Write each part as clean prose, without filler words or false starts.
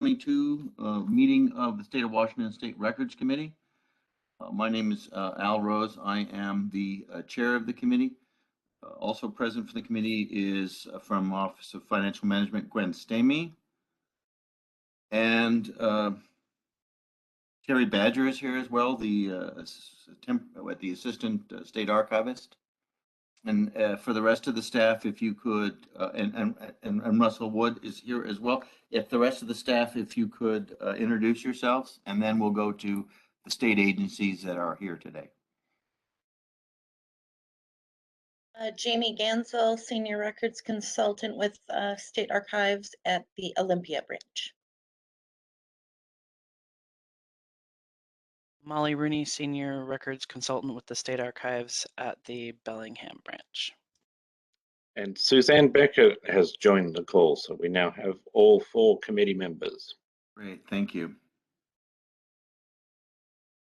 2022 meeting of the State of Washington State Records Committee. My name is Al Rose. I am the chair of the committee. Also present for the committee is from Office of Financial Management, Gwen Stamey. And Terry Badger is here as well, the assistant state archivist. And for the rest of the staff, if you could, and Russell Wood is here as well. If the rest of the staff, if you could introduce yourselves, and then we'll go to the state agencies that are here today. Jamie Gansel, Senior Records Consultant with State Archives at the Olympia branch. Molly Rooney, Senior Records Consultant with the State Archives at the Bellingham branch. And Suzanne Becker has joined the call, so we now have all 4 committee members. Great, thank you.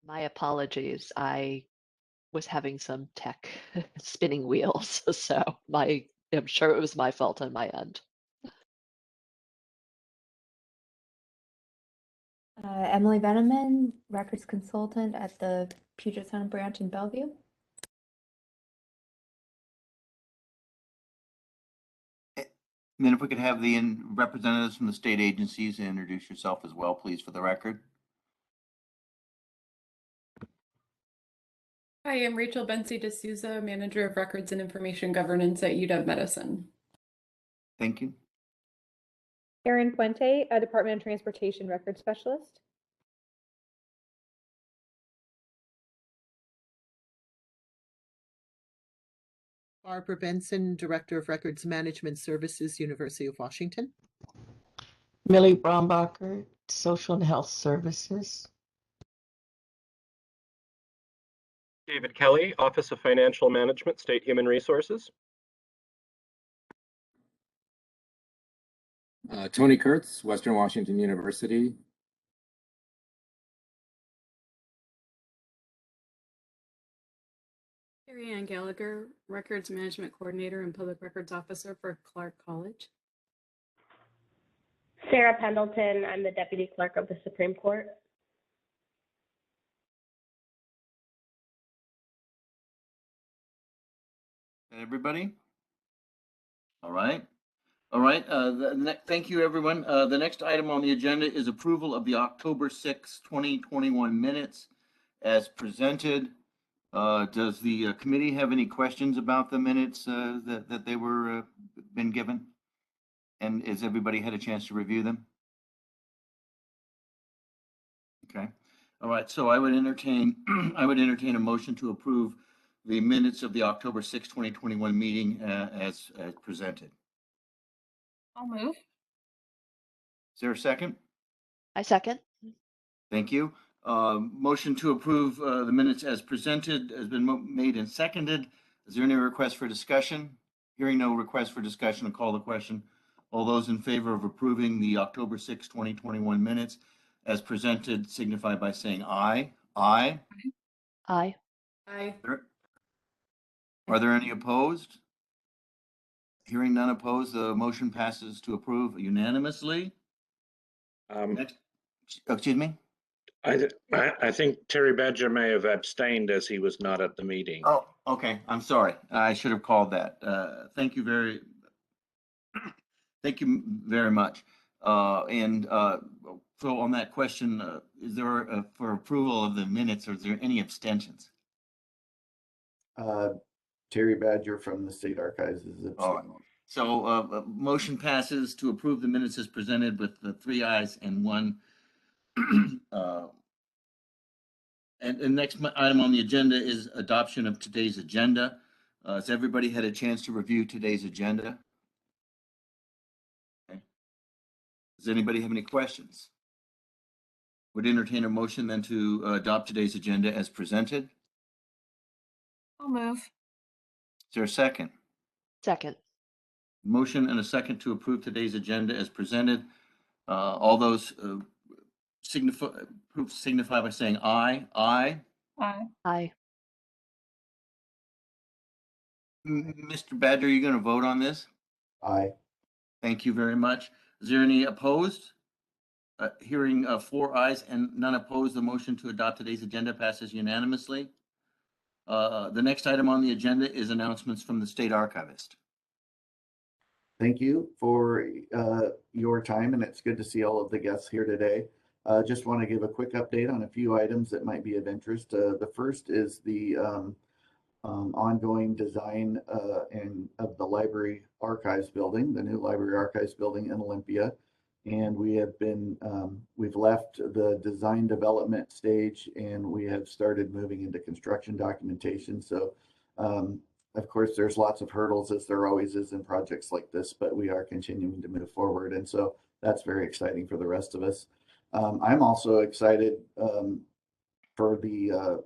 My apologies. I was having some tech spinning wheels, so I'm sure it was my fault on my end. Emily Veneman, Records Consultant at the Puget Sound branch in Bellevue. And then if we could have the representatives from the state agencies introduce yourself as well, please, for the record. Hi, I'm Rachel Bensi D'Souza, Manager of Records and Information Governance at UW-Medicine. Thank you. Erin Puente, a Department of Transportation Record Specialist. Barbara Benson, Director of Records Management Services, University of Washington. Millie Brombacher, Social and Health Services. David Kelly, Office of Financial Management, State Human Resources. Tony Kurtz, Western Washington University. Carrie Ann Gallagher, Records Management Coordinator and Public Records Officer for Clark College. Sarah Pendleton, I'm the Deputy Clerk of the Supreme Court. Everybody? All right. All right. Thank you, everyone. The next item on the agenda is approval of the October 6, 2021 minutes as presented. Does the committee have any questions about the minutes that they were been given? And has everybody had a chance to review them? Okay. All right. So I would entertain a motion to approve the minutes of the October 6, 2021 meeting as presented. I'll move. Is there a second? I second. Thank you. Motion to approve the minutes as presented has been made and seconded. Is there any request for discussion? Hearing no request for discussion, I'll call the question. All those in favor of approving the October 6, 2021 minutes as presented signify by saying aye. Aye. Aye. Aye. Are there any opposed? Hearing none opposed, the motion passes to approve unanimously. Next, excuse me? I think Terry Badger may have abstained as he was not at the meeting. Oh, okay. I'm sorry. I should have called that. Thank you very much. So on that question, is there for approval of the minutes, or is there any abstentions? Terry Badger from the State Archives is abstaining. All right. So motion passes to approve the minutes as presented with the 3 ayes and 1. And the next item on the agenda is adoption of today's agenda. Has everybody had a chance to review today's agenda? Okay. Does anybody have any questions? Would entertain a motion then to adopt today's agenda as presented. I'll move. Is there a second? Second. Motion and a second to approve today's agenda as presented. All those signify by saying aye. Aye. Aye. Aye. Mr. Badger, are you going to vote on this? Aye. Thank you very much. Is there any opposed? Hearing 4 ayes and none opposed, the motion to adopt today's agenda passes unanimously. The next item on the agenda is announcements from the state archivist. Thank you for your time, and it's good to see all of the guests here today. Just want to give a quick update on a few items that might be of interest. The first is the ongoing design and of the library archives building, the new library archives building in Olympia. And we have been, we've left the design development stage and we have started moving into construction documentation. So of course, there's lots of hurdles, as there always is in projects like this, but we are continuing to move forward. And so that's very exciting for the rest of us. I'm also excited for the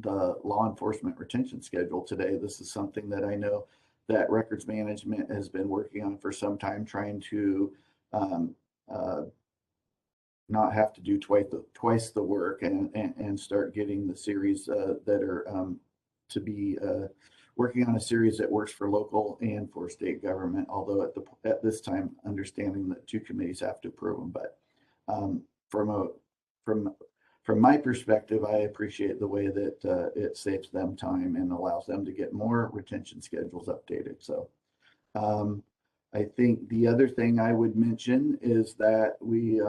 law enforcement retention schedule today. This is something that I know that records management has been working on for some time, trying to not have to do twice the work and start getting the series that are to be working on a series that works for local and for state government, although at this time understanding that 2 committees have to approve them. But from my perspective, I appreciate the way that it saves them time and allows them to get more retention schedules updated. So I think the other thing I would mention is that we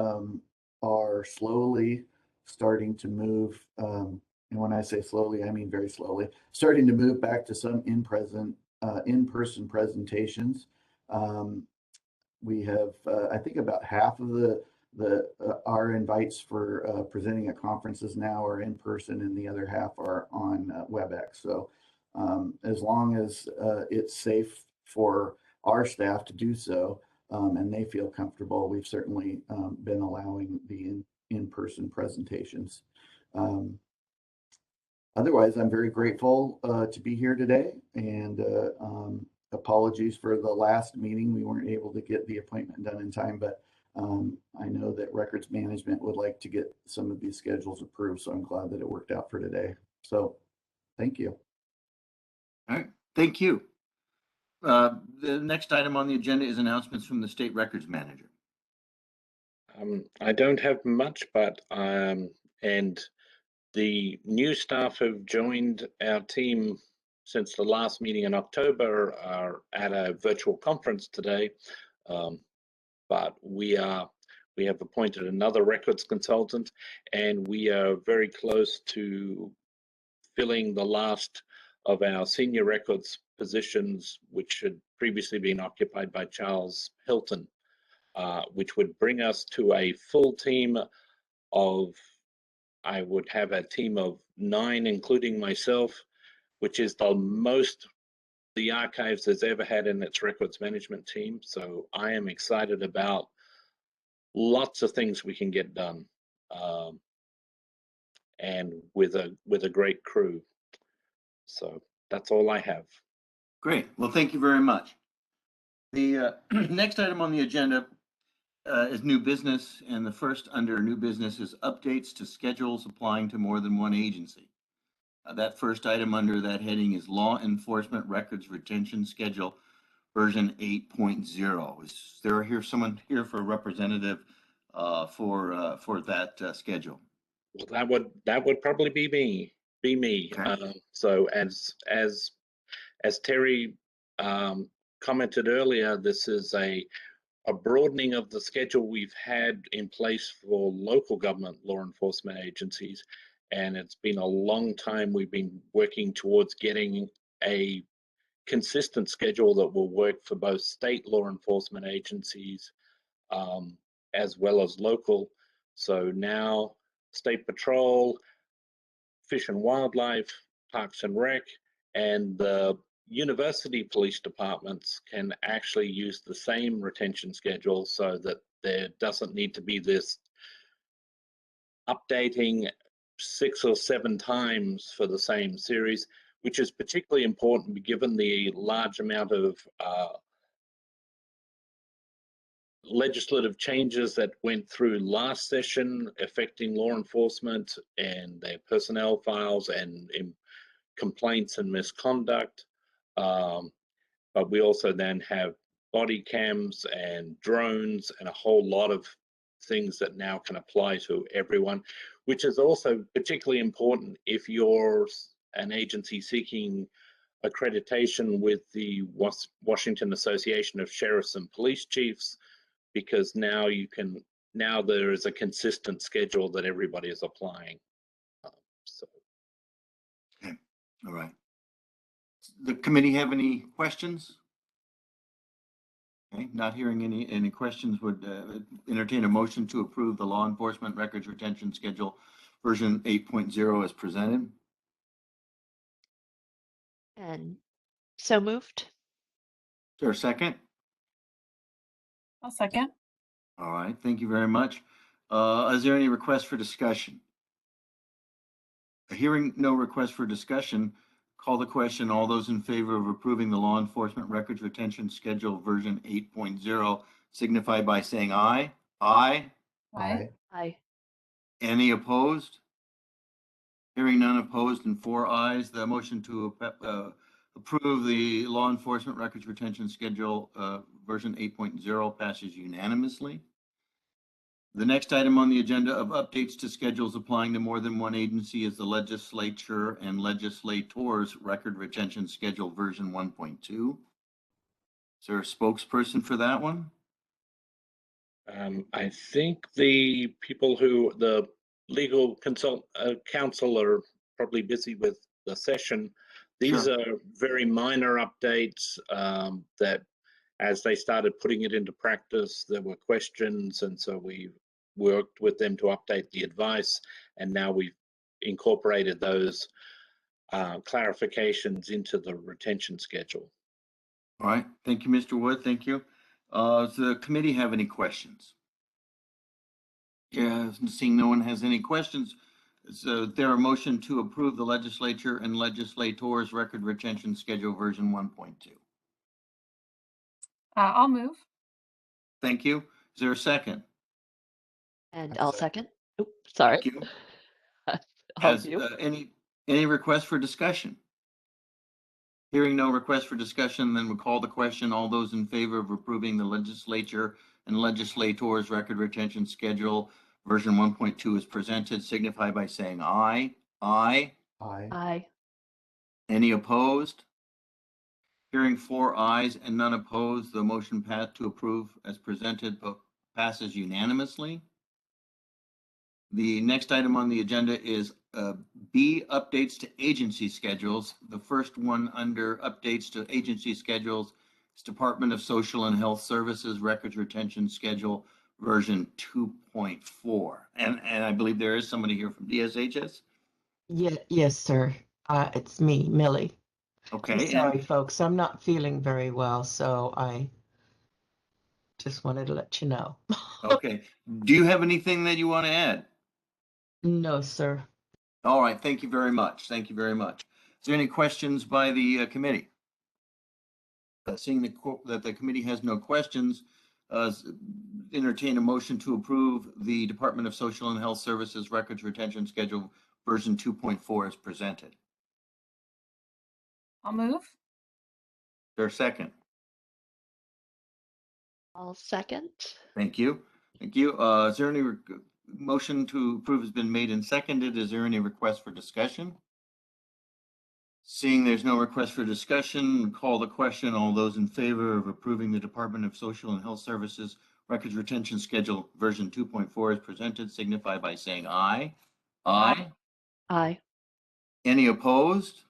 are slowly starting to move, and when I say slowly, I mean very slowly, starting to move back to some in-person presentations. We have, I think, about half of our invites for presenting at conferences now are in person, and the other half are on WebEx. So as long as it's safe for our staff to do so, and they feel comfortable, we've certainly been allowing the in-person presentations. Otherwise, I'm very grateful to be here today, and apologies for the last meeting. We weren't able to get the appointment done in time, but I know that records management would like to get some of these schedules approved, so I'm glad that it worked out for today. So thank you. All right, thank you. The next item on the agenda is announcements from the state records manager. I don't have much, but and the new staff have joined our team since the last meeting in October are at a virtual conference today. But we have appointed another records consultant, and we are very close to filling the last of our senior records positions, which had previously been occupied by Charles Hilton, which would bring us to a full team of, I would have a team of 9, including myself, which is the most the archives has ever had in its records management team. So I am excited about lots of things we can get done, and with a great crew. So that's all I have. Great. Well, thank you very much. The next item on the agenda is new business, and the first under new business is updates to schedules applying to more than one agency. That first item under that heading is Law Enforcement Records Retention Schedule version 8.0. Is there someone here for a representative for that schedule? Well, that would probably be me. Okay. So as Terry commented earlier, this is a broadening of the schedule we've had in place for local government law enforcement agencies. And it's been a long time we've been working towards getting a consistent schedule that will work for both state law enforcement agencies as well as local. So now State Patrol, Fish and Wildlife, Parks and Rec, and the university police departments can actually use the same retention schedule, so that there doesn't need to be this updating 6 or 7 times for the same series, which is particularly important given the large amount of legislative changes that went through last session affecting law enforcement and their personnel files and complaints and misconduct. But we also then have body cams and drones and a whole lot of things that now can apply to everyone, which is also particularly important if you're an agency seeking accreditation with the Washington Association of Sheriffs and Police Chiefs, because now there is a consistent schedule that everybody is applying. So. Okay, all right. The committee have any questions? Okay, not hearing any questions, would entertain a motion to approve the law enforcement records retention schedule version 8.0 as presented. And so moved. Is there a second? I'll second. All right, thank you very much. Is there any request for discussion? Hearing no request for discussion, call the question. All those in favor of approving the law enforcement records retention schedule version 8.0 signify by saying aye. Aye. Aye. Aye. Any opposed? Hearing none opposed and 4 ayes, the motion to approve the law enforcement records retention schedule version 8.0 passes unanimously. The next item on the agenda of updates to schedules applying to more than one agency is the legislature and legislators record retention schedule version 1.2. Is there a spokesperson for that one? I think the people the legal counsel are probably busy with the session. These Sure. are very minor updates that as they started putting it into practice, there were questions, and so we worked with them to update the advice, and now we've incorporated those clarifications into the retention schedule. All right, thank you, Mr. Wood, thank you. Does the committee have any questions? Yeah, seeing no one has any questions, is there a motion to approve the legislature and legislators record retention schedule version 1.2? I'll move. Thank you. Is there a second? And I'll second. Oops, sorry. Thank you. All Has of you. any request for discussion? Hearing no request for discussion, then we'll call the question. All those in favor of approving the legislature and legislators record retention schedule version 1.2 is presented signify by saying aye. Aye. Aye. Aye. Any opposed? Hearing 4 ayes and none opposed, the motion to approve as presented passes unanimously. The next item on the agenda is B, updates to agency schedules. The first one under updates to agency schedules is Department of Social and Health Services Records Retention Schedule version 2.4. And I believe there is somebody here from DSHS. Yeah, yes, sir. It's me, Millie. I'm Okay. sorry, folks. I'm not feeling very well, so I just wanted to let you know. Okay. Do you have anything that you want to add? No, sir. All right. Thank you very much. Thank you very much. Is there any questions by the committee? Seeing that the committee has no questions, entertain a motion to approve the Department of Social and Health Services Records Retention Schedule version 2.4 as presented. I'll move. Is there a second? I'll second. Thank you. Thank you. Is there any motion to approve has been made and seconded? Is there any request for discussion? Seeing there's no request for discussion, call the question. All those in favor of approving the Department of Social and Health Services Records Retention Schedule version 2.4 as presented signify by saying aye. Aye. Aye. Any opposed?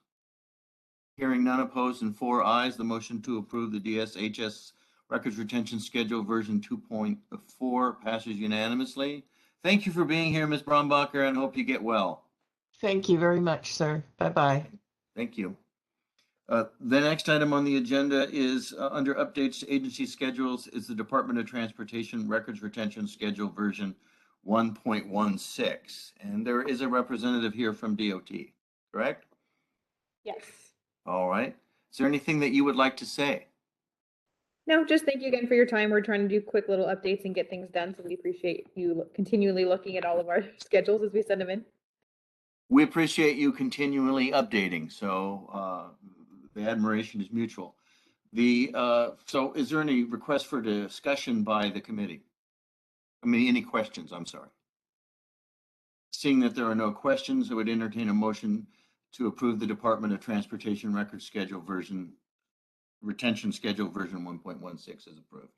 Hearing none opposed and 4 ayes, the motion to approve the DSHS Records Retention Schedule version 2.4 passes unanimously. Thank you for being here, Ms. Brombacher, and hope you get well. Thank you very much, sir. Bye-bye. Thank you. The next item on the agenda is under updates to agency schedules is the Department of Transportation Records Retention Schedule version 1.16. And there is a representative here from DOT, correct? Yes. All right. Is there anything that you would like to say? No, just thank you again for your time. We're trying to do quick little updates and get things done. So we appreciate you continually looking at all of our schedules as we send them in. We appreciate you continually updating. So the admiration is mutual. So is there any request for discussion by the committee? Any questions? I'm sorry. Seeing that there are no questions, I would entertain a motion to approve the Department of Transportation record schedule version, retention schedule version 1.16 as approved.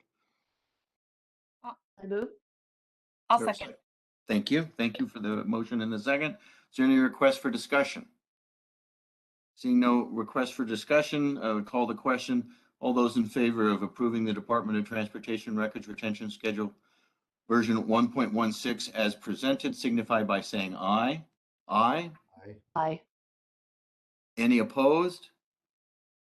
I move. I'll Is there a second. Thank you. Thank you for the motion and the second. Is there any request for discussion? Seeing no request for discussion, I would call the question. All those in favor of approving the Department of Transportation records retention schedule version 1.16 as presented signify by saying aye. Aye. Aye. Any opposed?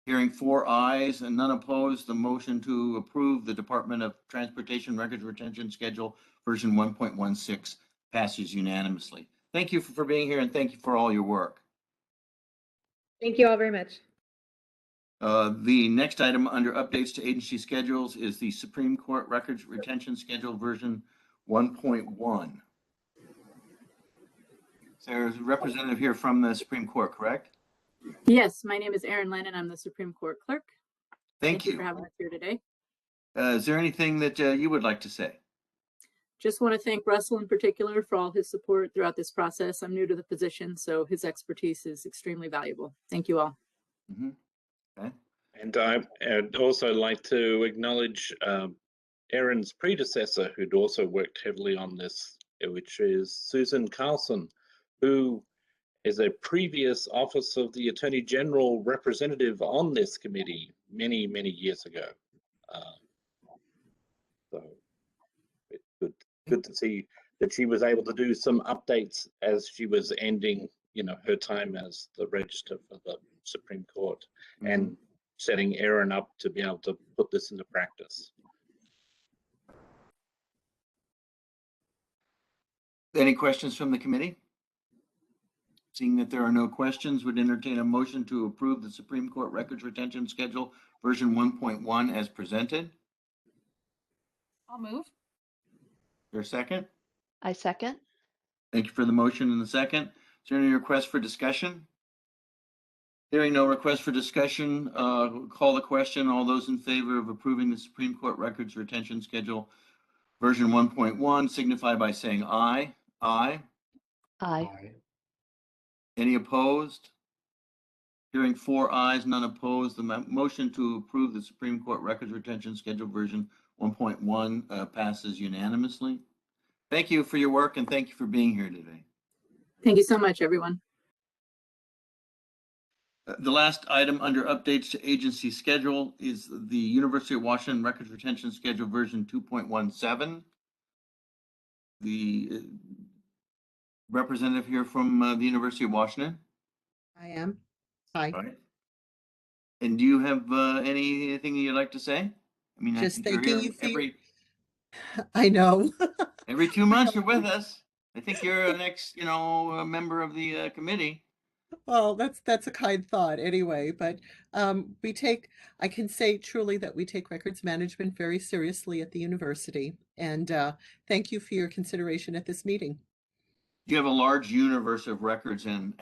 Hearing 4 ayes and none opposed, the motion to approve the Department of Transportation records retention schedule version 1.16 passes unanimously. Thank you for being here and thank you for all your work. Thank you all very much. The next item under updates to agency schedules is the Supreme Court records retention schedule version 1.1. There's a representative here from the Supreme Court, correct? Yes, my name is Erin Lennon. I'm the Supreme Court Clerk. Thank you you. for having us here today. Is there anything that you would like to say? Just want to thank Russell in particular for all his support throughout this process. I'm new to the position, so his expertise is extremely valuable. Thank you all. Okay. And I'd also like to acknowledge Erin's predecessor, who'd also worked heavily on this, which is Susan Carlson, who is a previous Office of the Attorney General representative on this committee many, many years ago. So it's good to see that she was able to do some updates as she was ending, her time as the Register for the Supreme Court and setting Erin up to be able to put this into practice. Any questions from the committee? Seeing that there are no questions, would entertain a motion to approve the Supreme Court records retention schedule version 1.1 as presented. I'll move. Is there a second? I second. Thank you for the motion and the second. Is there any request for discussion? Hearing no request for discussion, call the question. All those in favor of approving the Supreme Court records retention schedule version 1.1 signify by saying aye. Aye. Aye. Any opposed? Hearing 4 ayes, none opposed. The motion to approve the Supreme Court records retention schedule version 1.1 passes unanimously. Thank you for your work and thank you for being here today. Thank you so much, everyone. The last item under updates to agency schedule is the University of Washington records retention schedule version 2.17. The representative here from the University of Washington. I am. Hi. All right. And do you have anything you'd like to say? Just I think you're thanking here you for I know. every 2 months you're with us. I think you're an ex, a member of the committee. Well, that's a kind thought anyway, but I can say truly that we take records management very seriously at the university. And thank you for your consideration at this meeting. You have a large universe of records and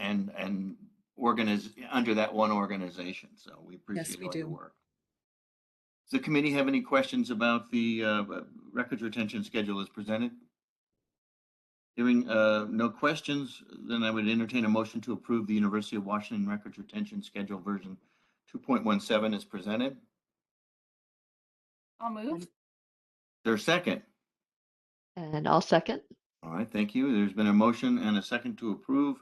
under that one organization. So we appreciate all your work. Does the committee have any questions about the records retention schedule as presented? Hearing no questions, then I would entertain a motion to approve the University of Washington records retention schedule version 2.17 as presented. I'll move. Is there a second? And I'll second. All right, thank you. There's been a motion and a second to approve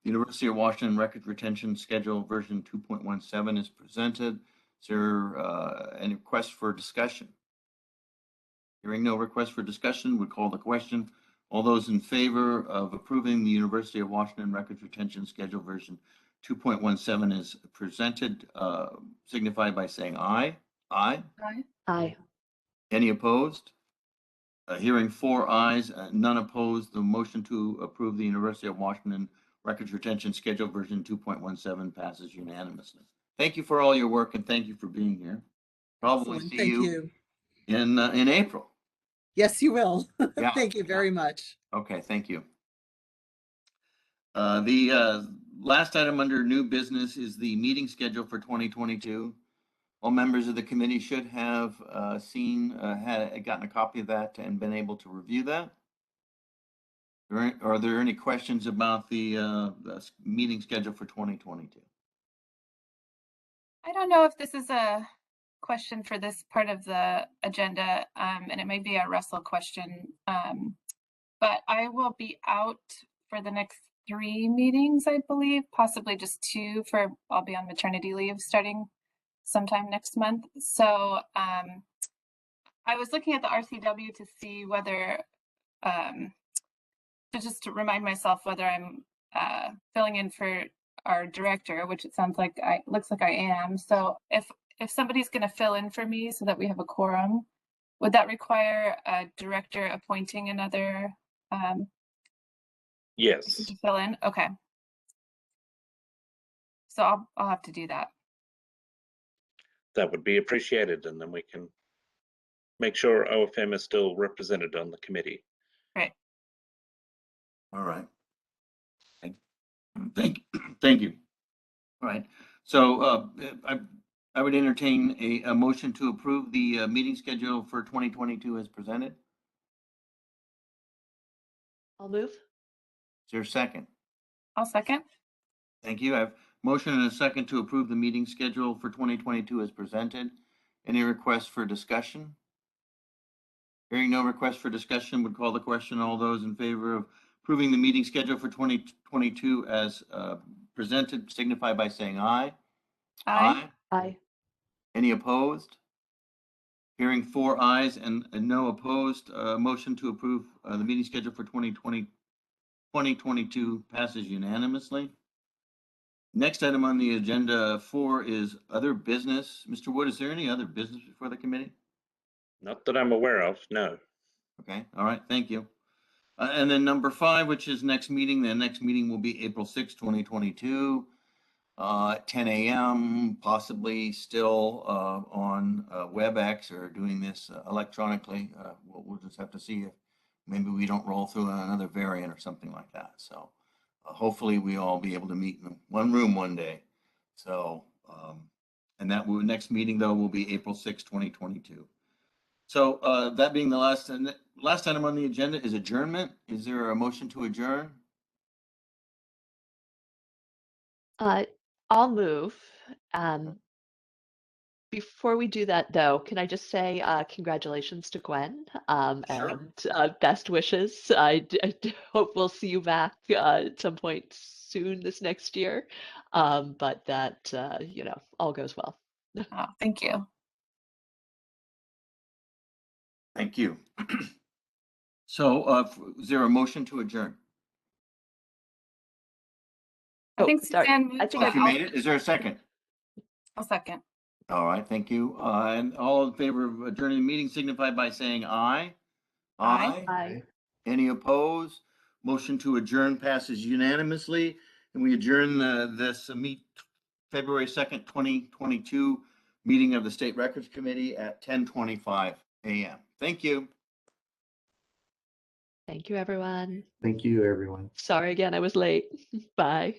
the University of Washington records retention schedule version 2.17 is presented. Is there any request for discussion? Hearing no request for discussion, would call the question. All those in favor of approving the University of Washington records retention schedule version 2.17 is presented, signify by saying aye. Aye. Aye. Aye. Any opposed? Hearing 4 ayes, none opposed, the motion to approve the University of Washington records retention schedule version 2.17 passes unanimously. Thank you for all your work and thank you for being here. Probably Excellent. see Thank you in April. Yes, you will. Yeah. Thank you very much. Okay, thank you. The last item under new business is the meeting schedule for 2022. All members of the committee should have gotten a copy of that and been able to review that. Are there any questions about the meeting schedule for 2022? I don't know if this is a question for this part of the agenda, and it may be a Russell question, but I will be out for the next 3 meetings, I believe, possibly just 2 I'll be on maternity leave starting sometime next month. So I was looking at the RCW to see whether, to remind myself whether I'm filling in for our director, which it sounds like looks like I am. So if somebody's going to fill in for me so that we have a quorum, would that require a director appointing another Yes, to fill in? Okay. So I'll have to do that. that would be appreciated, and then we can make sure OFM is still represented on the committee. Right. All right. Thank you. All right. So I would entertain a motion to approve the meeting schedule for 2022 as presented. I'll move. Is there a second? I'll second. Thank you. I have motion and a second to approve the meeting schedule for 2022 as presented. Any requests for discussion? Hearing no request for discussion, would call the question. All those in favor of approving the meeting schedule for 2022 as presented signify by saying aye. Aye. Aye. Any opposed? Hearing 4 ayes and no opposed, motion to approve the meeting schedule for 2022 passes unanimously. Next item on the agenda 4 is other business. Mr. Wood, is there any other business before the committee? Not that I'm aware of, no. Okay, all right, thank you. And then number 5, which is next meeting, the next meeting will be April 6, 2022, at 10 a.m., possibly still on WebEx or doing this electronically. We'll just have to see if maybe we don't roll through another variant or something like that. So hopefully we all be able to meet in one room one day. So, and that next meeting though will be April 6, 2022. So that being the last item on the agenda is adjournment. Is there a motion to adjourn? I'll move. Before we do that, though, can I just say congratulations to Gwen Sure. and best wishes. I hope we'll see you back at some point soon this next year, but that all goes well. Oh, thank you. Thank you. So is there a motion to adjourn? I think sorry. Suzanne I moved, think Oh, but you made it? Is there a second? I'll second. All right, thank you. And all in favor of adjourning the meeting signify by saying aye. Aye. Aye. Any opposed? Motion to adjourn passes unanimously, and we adjourn this February 2nd, 2022 meeting of the State Records Committee at 10:25 a.m. Thank you. Thank you, everyone. Thank you, everyone. Sorry again, I was late. Bye.